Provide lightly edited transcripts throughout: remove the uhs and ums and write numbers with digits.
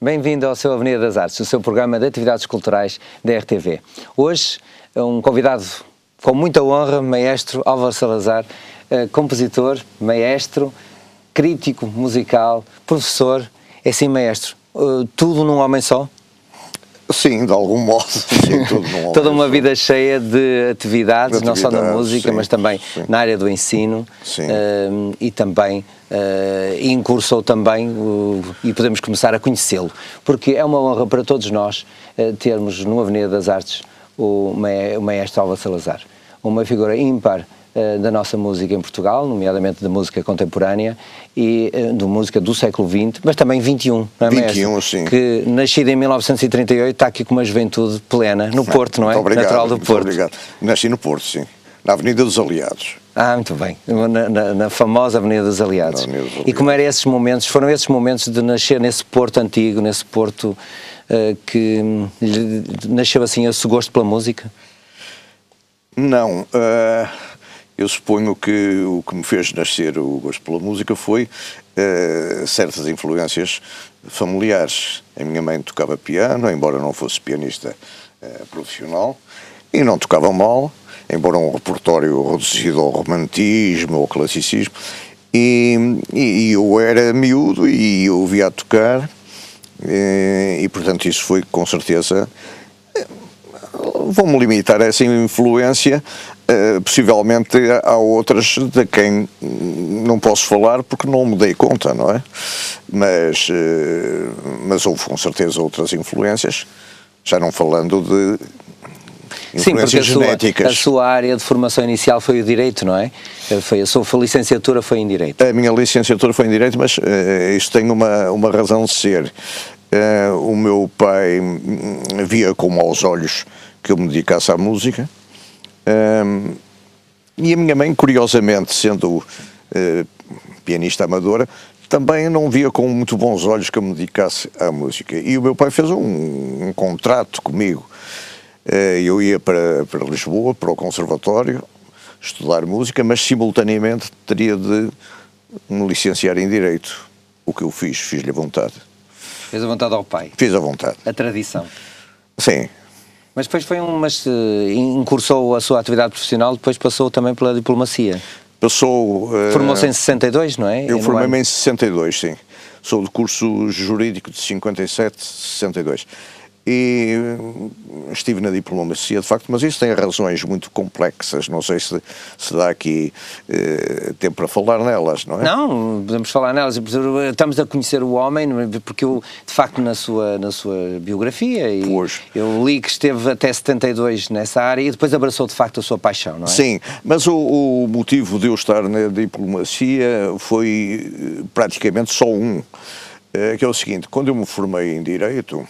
bem-vindo ao seu Avenida das Artes, o seu programa de atividades culturais da RTV. Hoje, um convidado com muita honra, maestro Álvaro Salazar, compositor, maestro, crítico musical, professor, é sim maestro, tudo num homem só? Sim, de algum modo, sim, tudo num homem Toda uma só. vida cheia de atividades, não só na música, sim, mas também sim. na área do ensino, Sim. E também incursou também, e podemos começar a conhecê-lo, porque é uma honra para todos nós termos no Avenida das Artes o maestro Álvaro Salazar, uma figura ímpar da nossa música em Portugal, nomeadamente da música contemporânea e da música do século XX, mas também XXI, não é, maestro? 21, sim. Que, nascido em 1938, está aqui com uma juventude plena, no Porto, não é? Muito obrigado, Natural do muito Porto. obrigado. Nasci no Porto, sim, na Avenida dos Aliados. Muito bem, na famosa Avenida dos Aliados. Avenida dos Aliados. E como eram esses momentos, foram esses momentos de nascer nesse Porto antigo, nesse Porto que nasceu assim esse gosto pela música? Não, eu suponho que o que me fez nascer o gosto pela música foi certas influências familiares. A minha mãe tocava piano, embora não fosse pianista profissional, e não tocava mal, embora um repertório reduzido ao romantismo, ao classicismo, e eu era miúdo e eu ouvia a tocar, e portanto isso foi com certeza... Vou-me limitar a essa influência, possivelmente há outras de quem não posso falar porque não me dei conta, não é? Mas houve com certeza outras influências, já não falando de influências genéticas. A sua área de formação inicial foi o Direito, não é? A sua licenciatura foi em Direito. A minha licenciatura foi em Direito, mas isto tem uma razão de ser. O meu pai via com maus olhos que eu me dedicasse à música, e a minha mãe, curiosamente, sendo pianista amadora, também não via com muito bons olhos que eu me dedicasse à música. E o meu pai fez um contrato comigo. Eu ia para Lisboa, para o Conservatório, estudar música, mas simultaneamente teria de me licenciar em Direito. O que eu fiz-lhe a vontade. Fez a vontade ao pai? Fiz a vontade. A tradição? Sim. Mas depois incursou a sua atividade profissional, depois passou também pela diplomacia. Formou-se em 62, não é? Eu formei-me em 62, sim. Sou do curso jurídico de 57, 62. E estive na diplomacia, de facto, mas isso tem razões muito complexas, não sei se dá aqui tempo para falar nelas, não é? Não, podemos falar nelas, estamos a conhecer o homem, porque eu, de facto, na sua biografia, e eu li que esteve até 72 nessa área e depois abraçou, de facto, a sua paixão, não é? Sim, mas o motivo de eu estar na diplomacia foi praticamente só um, que é o seguinte: quando eu me formei em Direito,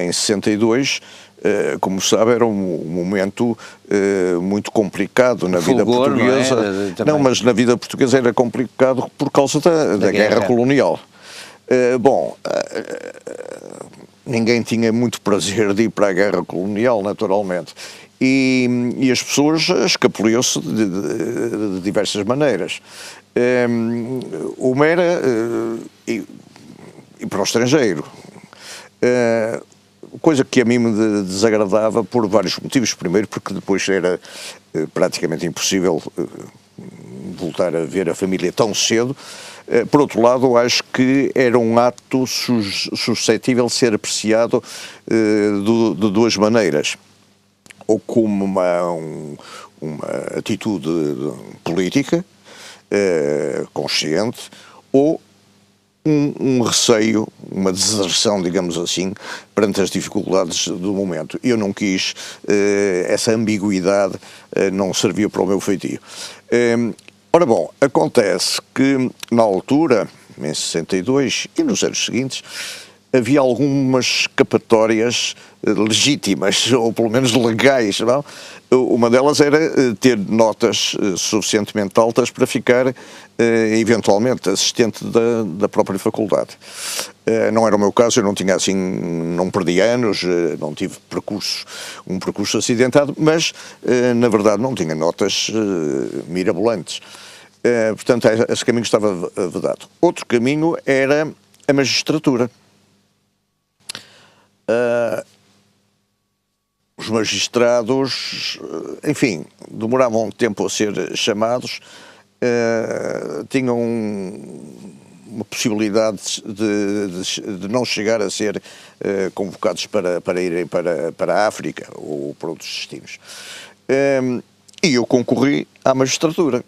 em 62, como sabe, era um momento muito complicado na vida portuguesa. Não, mas na vida portuguesa era complicado por causa da guerra colonial. Ninguém tinha muito prazer de ir para a guerra colonial, naturalmente. E as pessoas escapuliam-se de diversas maneiras. Uma era ir para o estrangeiro. Coisa que a mim me desagradava por vários motivos. Primeiro, porque depois era praticamente impossível voltar a ver a família tão cedo. Por outro lado, acho que era um ato suscetível de ser apreciado de duas maneiras. Ou como uma atitude política consciente, ou um receio, uma deserção, digamos assim, perante as dificuldades do momento. Eu não quis, essa ambiguidade não servia para o meu feitio. Ora bom, acontece que na altura, em 62 e nos anos seguintes, havia algumas escapatórias legítimas, ou pelo menos legais, não? Uma delas era ter notas suficientemente altas para ficar, eventualmente, assistente da própria faculdade. Não era o meu caso, eu não tinha assim, não perdi anos, não tive um percurso acidentado, mas, na verdade, não tinha notas mirabolantes. Portanto, esse caminho estava vedado. Outro caminho era a magistratura. Os magistrados, enfim, demoravam um tempo a ser chamados, tinham uma possibilidade de não chegar a ser convocados para irem para a África ou para outros destinos. E eu concorri à magistratura.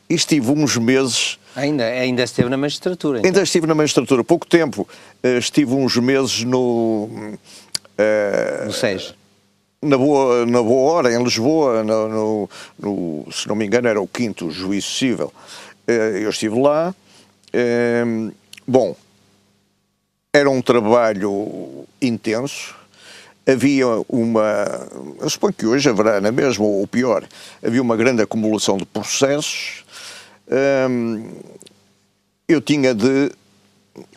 E estive uns meses... Ainda esteve na magistratura? Então. Ainda estive na magistratura, pouco tempo. Estive uns meses no SES. Na boa hora, em Lisboa, se não me engano era o 5º Juízo Civil. Eu estive lá. Bom, era um trabalho intenso. Havia eu suponho que hoje haverá na mesma, ou pior, havia uma grande acumulação de processos. Eu tinha de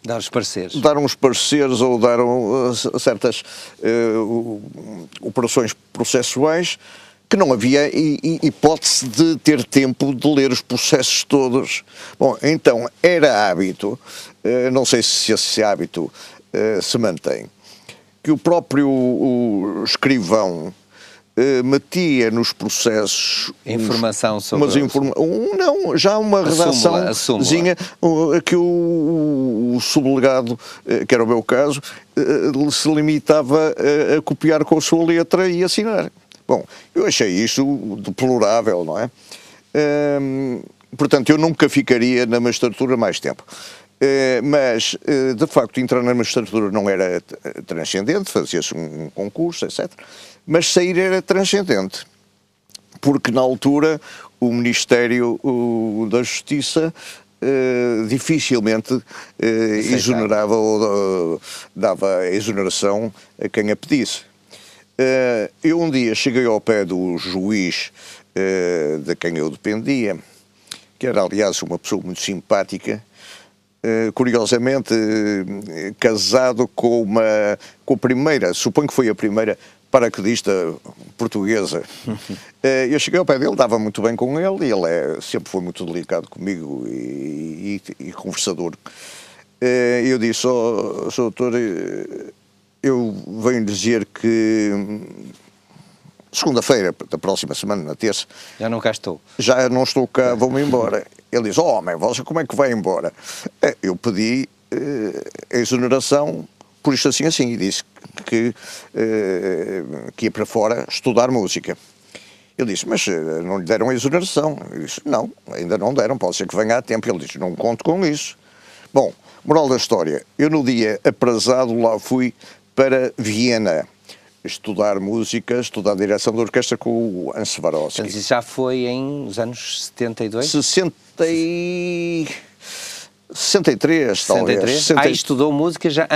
dar uns pareceres ou dar certas operações processuais que não havia hipótese de ter tempo de ler os processos todos. Bom, então era hábito, não sei se esse hábito se mantém, que o próprio escrivão metia nos processos informação sobre já uma redaçãozinha que o subdelegado, que era o meu caso, se limitava a copiar com a sua letra e assinar. Bom, eu achei isso deplorável, não é? Portanto, eu nunca ficaria na magistratura mais tempo. Mas, de facto, entrar na magistratura não era transcendente, fazia-se um concurso, etc. Mas sair era transcendente, porque na altura o Ministério da Justiça dificilmente exonerava ou dava exoneração a quem a pedisse. Eu um dia cheguei ao pé do juiz de quem eu dependia, que era aliás uma pessoa muito simpática, curiosamente casado com a primeira, suponho que foi a primeira paraquedista portuguesa. Eu cheguei ao pé dele, dava muito bem com ele, e ele sempre foi muito delicado comigo e conversador. Eu disse, Sr. Doutor, eu venho dizer que segunda-feira, da próxima semana, na terça... Já não cá estou. Já não estou cá, vou-me embora. Ele diz, homem, você como é que vai embora? Eu pedi a exoneração por isto assim, e disse que ia para fora estudar música. Ele disse, mas não lhe deram a exoneração? Eu disse, não, ainda não deram, pode ser que venha a tempo. Ele disse, não conto com isso. Bom, moral da história, eu no dia aprazado lá fui para Viena estudar música, estudar direção de orquestra com o Hans Swarovski. Então, isso já foi em os anos 72? 63, talvez. Estudou música já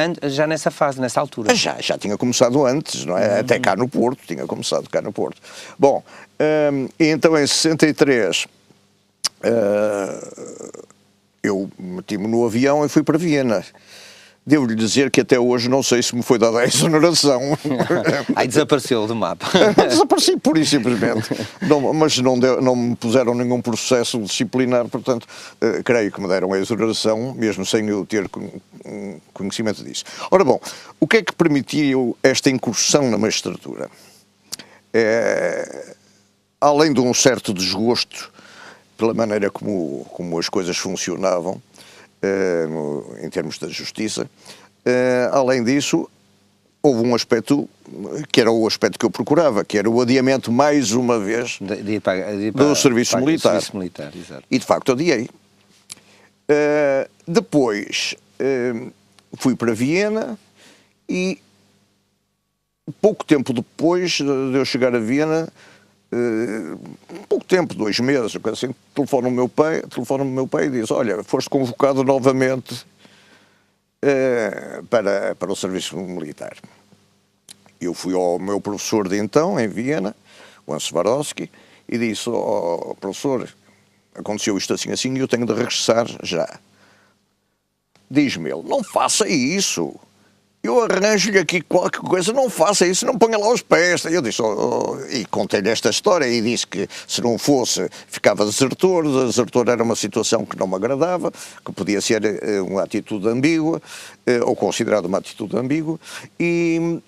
nessa fase, nessa altura? Já tinha começado antes, não é? Até cá no Porto, tinha começado cá no Porto. Bom, então em 63 eu meti-me no avião e fui para Viena. Devo-lhe dizer que até hoje não sei se me foi dada a exoneração. Aí desapareceu do mapa. Desapareci pura e simplesmente. Mas não me puseram nenhum processo disciplinar, portanto, creio que me deram a exoneração, mesmo sem eu ter conhecimento disso. Ora bom, o que é que permitiu esta incursão na magistratura? Além de um certo desgosto pela maneira como as coisas funcionavam, em termos da justiça, além disso, houve um aspecto que era o aspecto que eu procurava, que era o adiamento, mais uma vez, do serviço militar. Exato. E de facto adiei. Depois fui para Viena e pouco tempo depois de eu chegar a Viena, pouco tempo, 2 meses, assim, telefono-me o meu pai e diz, olha, foste convocado novamente para o serviço militar. Eu fui ao meu professor de então, em Viena, o Hans Swarovski, e disse, professor, aconteceu isto assim e eu tenho de regressar já. Diz-me ele, não faça isso. eu arranjo-lhe aqui qualquer coisa, não faça isso, não ponha lá os pés. Eu disse, e contei-lhe esta história e disse que se não fosse, ficava desertor. Desertor era uma situação que não me agradava, que podia ser uma atitude ambígua, ou considerada uma atitude ambígua, e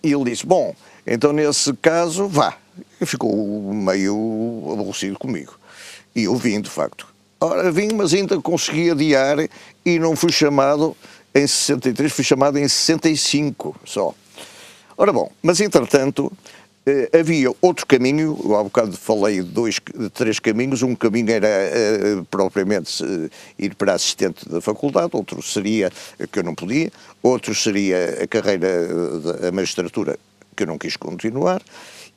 ele disse, bom, então nesse caso, vá. E ficou meio aborrecido comigo. E eu vim, de facto. Ora, vim, mas ainda consegui adiar e não fui chamado em 63, fui chamado em 65 só. Ora bom, mas entretanto havia outro caminho, eu há bocado falei de 3 caminhos, um caminho era propriamente ir para assistente da faculdade, outro seria, que eu não podia, outro seria a carreira da magistratura, que eu não quis continuar,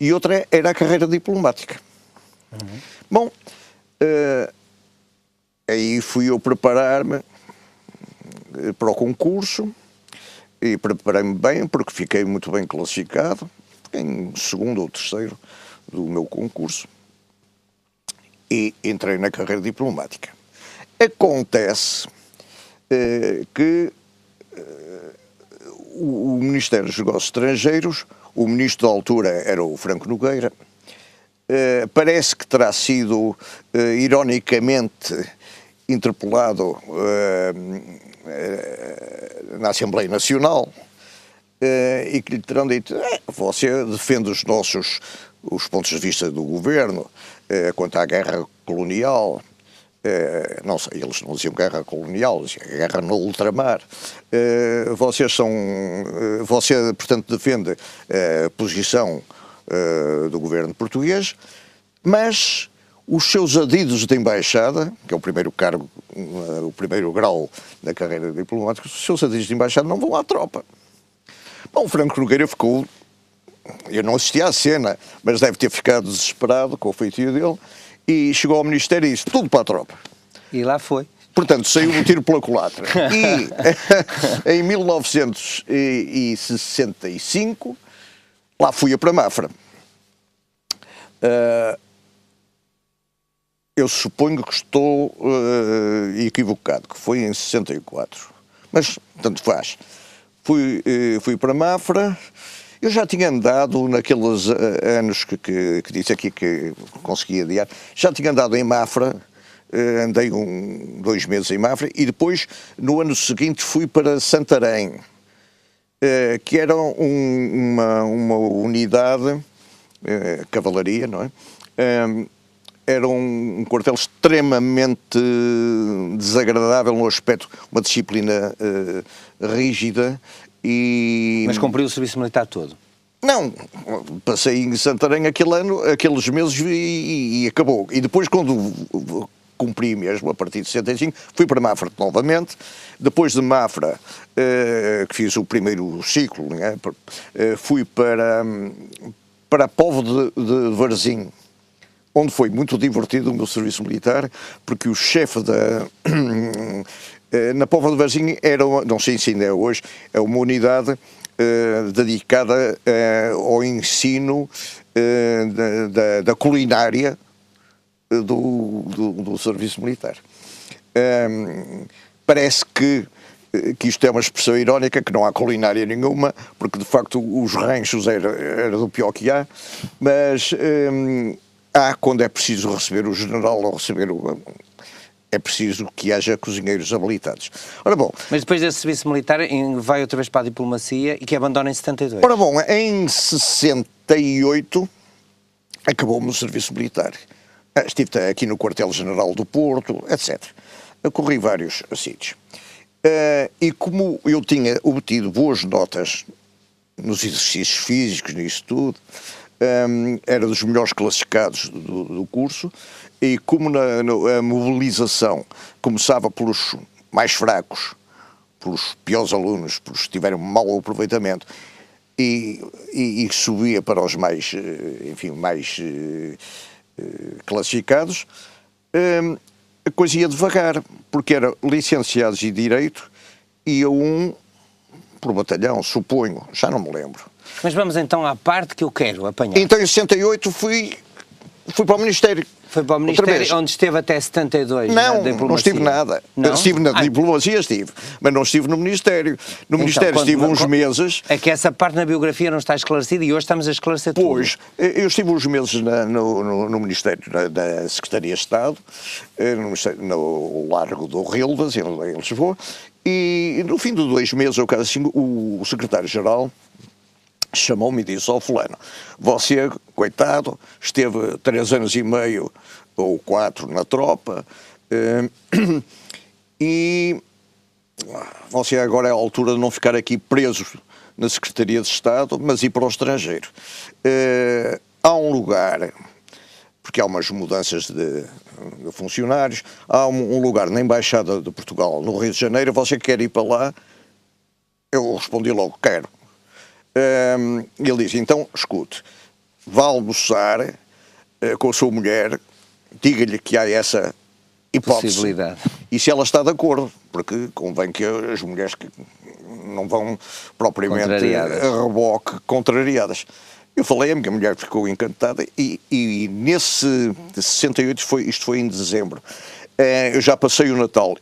e outra era a carreira diplomática. Uhum. Bom, aí fui eu preparar-me para o concurso e preparei-me bem, porque fiquei muito bem classificado, em 2º ou 3º do meu concurso, e entrei na carreira diplomática. Acontece que o Ministério dos Negócios Estrangeiros, o ministro da altura era o Franco Nogueira, parece que terá sido ironicamente interpelado na Assembleia Nacional e que lhe terão dito, você defende os pontos de vista do governo quanto à guerra colonial. Não sei, eles não diziam guerra colonial, diziam guerra no ultramar. Você, portanto, defende a posição do governo português, mas os seus adidos de embaixada, que é o primeiro cargo, o primeiro grau da carreira diplomática, os seus adidos de embaixada não vão à tropa. Bom, o Franco Nogueira ficou, eu não assisti à cena, mas deve ter ficado desesperado com o feitio dele, e chegou ao Ministério e disse, tudo para a tropa. E lá foi. Portanto, saiu um tiro pela culatra. E em 1965, lá fui eu para Mafra. Eu suponho que estou equivocado, que foi em 64. Mas, tanto faz. Fui para Mafra. Eu já tinha andado naqueles anos que disse aqui que consegui adiar, já tinha andado em Mafra, andei 2 meses em Mafra, e depois, no ano seguinte, fui para Santarém, que era uma unidade, cavalaria, não é? Era um quartel extremamente desagradável no aspecto, uma disciplina rígida. Mas cumpriu o serviço militar todo? Não, passei em Santarém aqueles meses e acabou. E depois, quando cumpri mesmo, a partir de 65, fui para Mafra novamente. Depois de Mafra, que fiz o primeiro ciclo, né, fui para a Póvoa de Varzim, onde foi muito divertido o meu serviço militar, porque o chefe na Póvoa de Varzim era, não sei se ainda é hoje, é uma unidade dedicada ao ensino da culinária do serviço militar. Parece que isto é uma expressão irónica, que não há culinária nenhuma, porque de facto os ranchos era do pior que há, mas há, quando é preciso receber o general ou receber é preciso que haja cozinheiros habilitados. Ora bom... Mas depois desse serviço militar vai outra vez para a diplomacia e que abandona em 72. Ora bom, em 68 acabou-me o serviço militar. Estive aqui no quartel-general do Porto, etc. Corri vários sítios. E como eu tinha obtido boas notas nos exercícios físicos, nisso tudo, era dos melhores classificados do curso, e como a mobilização começava pelos mais fracos, pelos piores alunos, pelos que tiveram mau aproveitamento, e subia para os mais, enfim, mais classificados, a coisa ia devagar, porque era licenciados em Direito, ia um por batalhão, suponho, já não me lembro. Mas vamos então à parte que eu quero apanhar. Então em 68 fui para o Ministério. Foi para o Ministério, onde esteve até 72. Não, na não estive nada. Não? Estive na diplomacia, mas não estive no Ministério. No Ministério estive uns meses. É que essa parte na biografia não está esclarecida e hoje estamos a esclarecer tudo. Pois, eu estive uns meses no Ministério da Secretaria de Estado, no Largo do Rilvas, em Lisboa, e no fim de 2 meses, o secretário-geral chamou-me e disse: fulano, você, coitado, esteve 3 anos e meio ou 4 na tropa, e você agora é a altura de não ficar aqui preso na Secretaria de Estado, mas ir para o estrangeiro. Há um lugar, porque há umas mudanças de funcionários, há um lugar na Embaixada de Portugal, no Rio de Janeiro, você quer ir para lá? Eu respondi logo: quero. Ele disse: então, escute, vá almoçar com a sua mulher, diga-lhe que há essa hipótese. Possibilidade. E se ela está de acordo, porque convém que as mulheres que não vão propriamente a reboque, contrariadas. Eu falei, a minha mulher ficou encantada e nesse 68, isto foi em dezembro, eu já passei o Natal,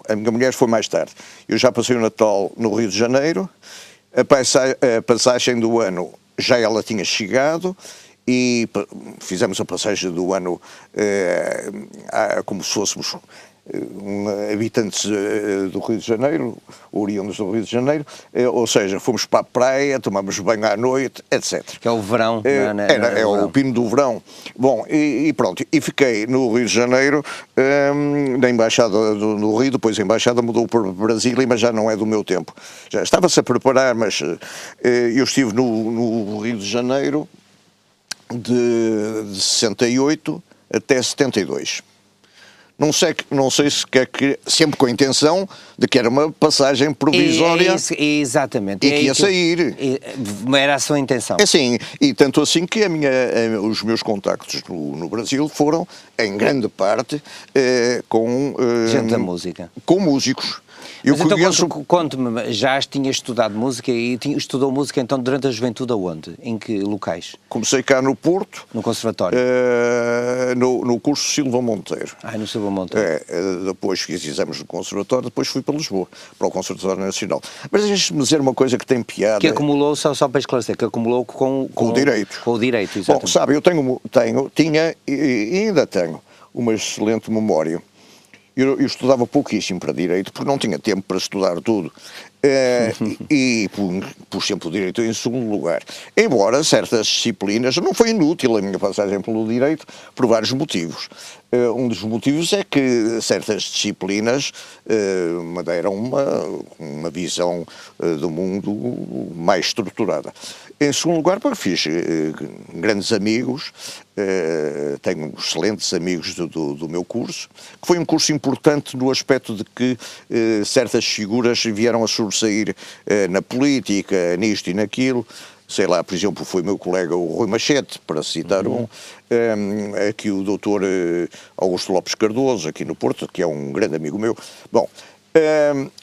a minha mulher foi mais tarde, eu já passei o Natal no Rio de Janeiro, a passagem do ano já ela tinha chegado e fizemos a passagem do ano como se fôssemos habitantes do Rio de Janeiro, oriundos do Rio de Janeiro, ou seja, fomos para a praia, tomamos banho à noite, etc. Que é o verão. É o pino do verão. Bom, e pronto, e fiquei no Rio de Janeiro, na Embaixada do Rio, depois a Embaixada mudou para Brasília, mas já não é do meu tempo. Já estava-se a preparar, mas eu estive no Rio de Janeiro de 68 até 72. Não sei se quer que, sempre com a intenção de que era uma passagem provisória exatamente. E que ia sair. Era a sua intenção. É assim, e tanto assim que os meus contactos no Brasil foram, em grande parte, com... gente da música. Com músicos. Mas então conte-me, já tinha estudado música e estudou música então durante a juventude aonde? Em que locais? Comecei cá no Porto. No Conservatório? No curso Silva Monteiro. No Silva Monteiro. Depois fiz exames no Conservatório, depois fui para Lisboa, para o Conservatório Nacional. Mas deixe-me dizer uma coisa que tem piada. Que acumulou, só para esclarecer, que acumulou com o direito. Com o direito, exatamente. Bom, sabe, eu tinha e ainda tenho uma excelente memória. Eu estudava pouquíssimo para Direito, porque não tinha tempo para estudar tudo. E pus sempre o Direito em segundo lugar. Embora certas disciplinas, não foi inútil a minha passagem pelo Direito, por vários motivos. Um dos motivos é que certas disciplinas me deram uma visão do mundo mais estruturada. Em segundo lugar, porque fiz grandes amigos, tenho excelentes amigos do meu curso, que foi um curso importante no aspecto de que certas figuras vieram a sobressair na política, nisto e naquilo. Sei lá, por exemplo, foi meu colega o Rui Machete, para citar aqui o doutor Augusto Lopes Cardoso, aqui no Porto, que é um grande amigo meu. Bom,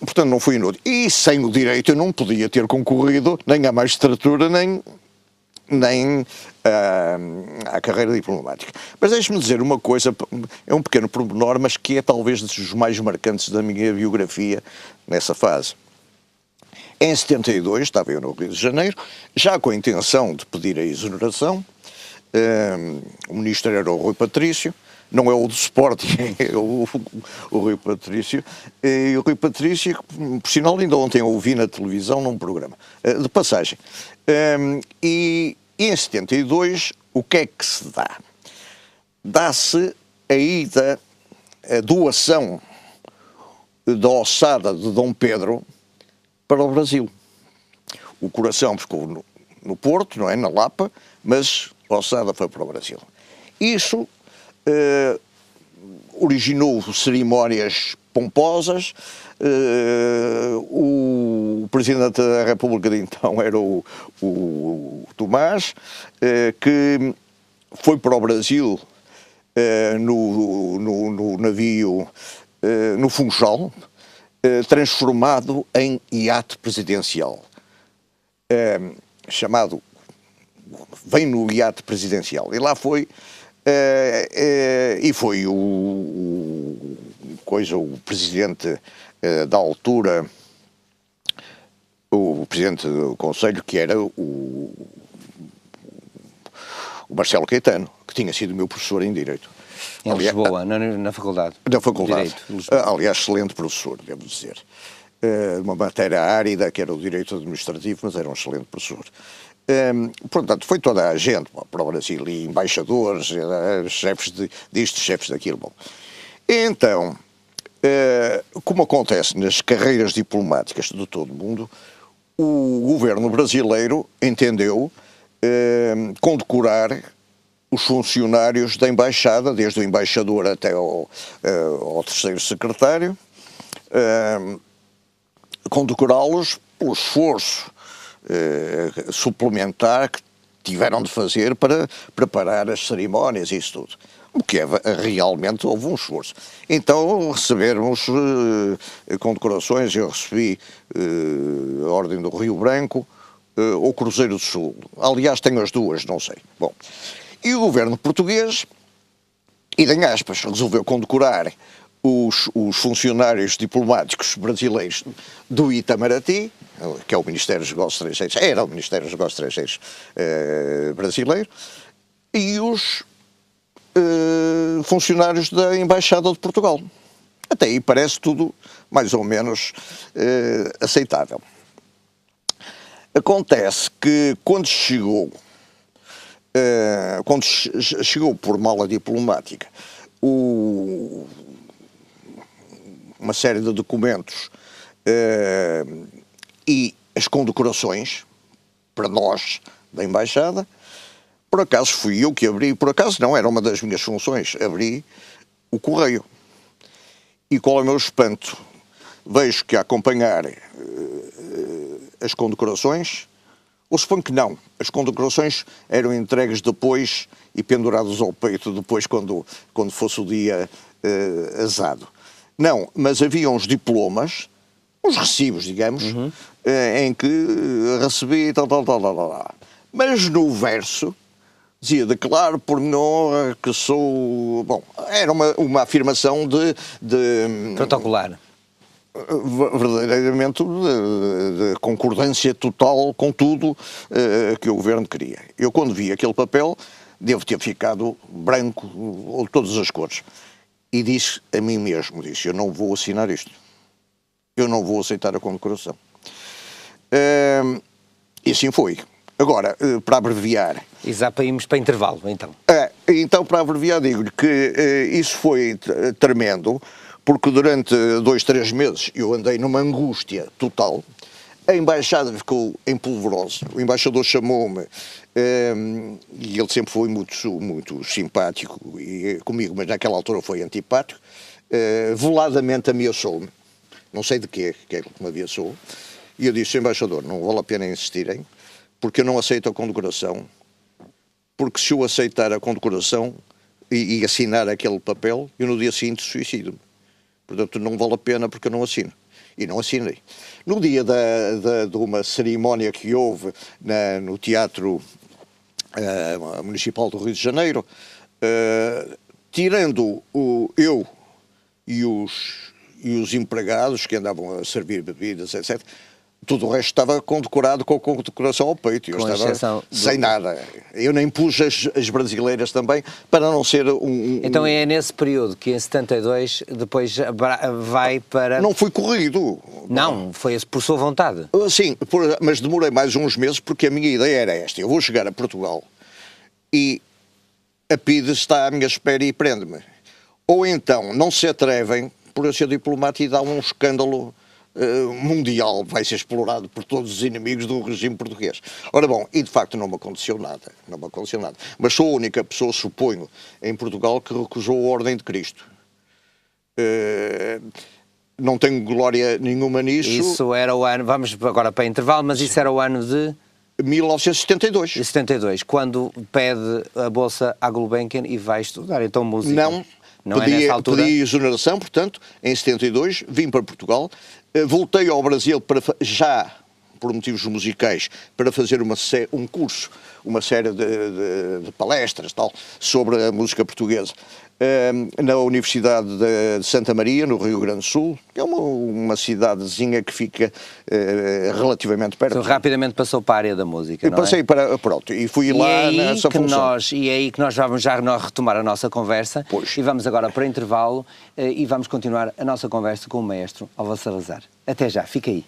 portanto não foi inútil. E sem o direito eu não podia ter concorrido nem à magistratura, nem à carreira diplomática. Mas deixe-me dizer uma coisa, é um pequeno pormenor, mas que é talvez dos mais marcantes da minha biografia nessa fase. Em 72, estava eu no Rio de Janeiro, já com a intenção de pedir a exoneração. O ministro era o Rui Patrício, não é o do Sporting, é o Rui Patrício. E o Rui Patrício, por sinal, ainda ontem eu ouvi na televisão num programa de passagem. E em 72, o que é que se dá? Dá-se a ida, a doação da ossada de Dom Pedro para o Brasil. O coração ficou no Porto, não é? Na Lapa, mas a ossada foi para o Brasil. Isso originou cerimónias pomposas. O Presidente da República de então era o Tomás, que foi para o Brasil no navio, no Funchal, transformado em iate presidencial, chamado, vem no iate presidencial, e lá foi E foi o presidente da altura, o presidente do Conselho, que era o Marcelo Caetano, que tinha sido meu professor em Direito. Em Lisboa, na faculdade. Na faculdade. Direito, aliás, excelente professor, devo dizer. Uma matéria árida, que era o Direito Administrativo, mas era um excelente professor. Portanto, foi toda a gente para o Brasil, e embaixadores, chefes disto, chefes daquilo. Bom. Então, como acontece nas carreiras diplomáticas de todo o mundo, o governo brasileiro entendeu condecorar os funcionários da embaixada, desde o embaixador até ao terceiro secretário, condecorá-los pelo esforço suplementar que tiveram de fazer para preparar as cerimónias e isso tudo. O que realmente houve um esforço. Então recebermos condecorações, eu recebi a Ordem do Rio Branco, ou Cruzeiro do Sul. Aliás, tenho as duas, não sei. Bom, e o governo português, idem aspas, resolveu condecorar os funcionários diplomáticos brasileiros do Itamaraty, que é o Ministério dos Negócios Estrangeiros, era o Ministério dos Negócios Estrangeiros brasileiro, e os funcionários da Embaixada de Portugal. Até aí parece tudo mais ou menos aceitável. Acontece que quando chegou por mala diplomática uma série de documentos e as condecorações para nós da Embaixada, por acaso fui eu que abri, por acaso não, era uma das minhas funções, abri o correio. E qual é o meu espanto? Vejo que a acompanhar as condecorações, ou suponho que não, as condecorações eram entregues depois e penduradas ao peito depois quando fosse o dia azado. Não, mas havia uns diplomas, uns recibos, digamos, em que recebi tal. Mas no verso dizia: declaro por minha honra que sou... Bom, era uma afirmação de protocolar. Verdadeiramente de concordância total com tudo que o governo queria. Eu, quando vi aquele papel, devo ter ficado branco ou de todas as cores. E disse a mim mesmo, eu não vou assinar isto. Eu não vou aceitar a condecoração. E assim foi. Agora, para abreviar... Exato, para irmos para intervalo, então. Então, para abreviar, digo-lhe que isso foi tremendo, porque durante 2, 3 meses eu andei numa angústia total. A embaixada ficou em polvorosa. O embaixador chamou-me, e ele sempre foi muito simpático comigo, mas naquela altura foi antipático. Veladamente ameaçou-me, não sei de quê, que é que me ameaçou, e eu disse: embaixador, não vale a pena insistirem, porque eu não aceito a condecoração, porque se eu aceitar a condecoração e assinar aquele papel, eu no dia seguinte suicido-me. Portanto, não vale a pena porque eu não assino. E não assinei. No dia de uma cerimónia que houve no Teatro Municipal do Rio de Janeiro, tirando eu e os empregados que andavam a servir bebidas, etc., tudo o resto estava condecorado com a condecoração ao peito. Eu estava sem nada. Eu nem pus as brasileiras também, para não ser Então é nesse período que em 72 depois vai para... Não fui corrido. Não, foi por sua vontade. Sim, mas demorei mais uns meses, porque a minha ideia era esta: eu vou chegar a Portugal e a PIDE está à minha espera e prende-me. Ou então não se atrevem, por eu ser diplomata, e dá um escândalo mundial, vai ser explorado por todos os inimigos do regime português. Ora bom, e de facto não me aconteceu nada, mas sou a única pessoa, suponho, em Portugal que recusou a Ordem de Cristo. Não tenho glória nenhuma nisso. Isso era o ano, vamos agora para intervalo, mas isso era o ano de... 1972. E 72, quando pede a bolsa à Gulbenkian e vai estudar então música. Não é nessa altura? Pedi exoneração, portanto, em 72, vim para Portugal, voltei ao Brasil já por motivos musicais, para fazer um curso, uma série de palestras tal, sobre a música portuguesa. Na Universidade de Santa Maria, no Rio Grande do Sul, que é uma cidadezinha que fica relativamente perto. Então, rapidamente passou para a área da música, Eu não é? passei pronto, e fui lá nessa função. E é aí que nós vamos já retomar a nossa conversa. Pois. E vamos agora para intervalo e vamos continuar a nossa conversa com o maestro Álvaro Salazar. Até já, fica aí.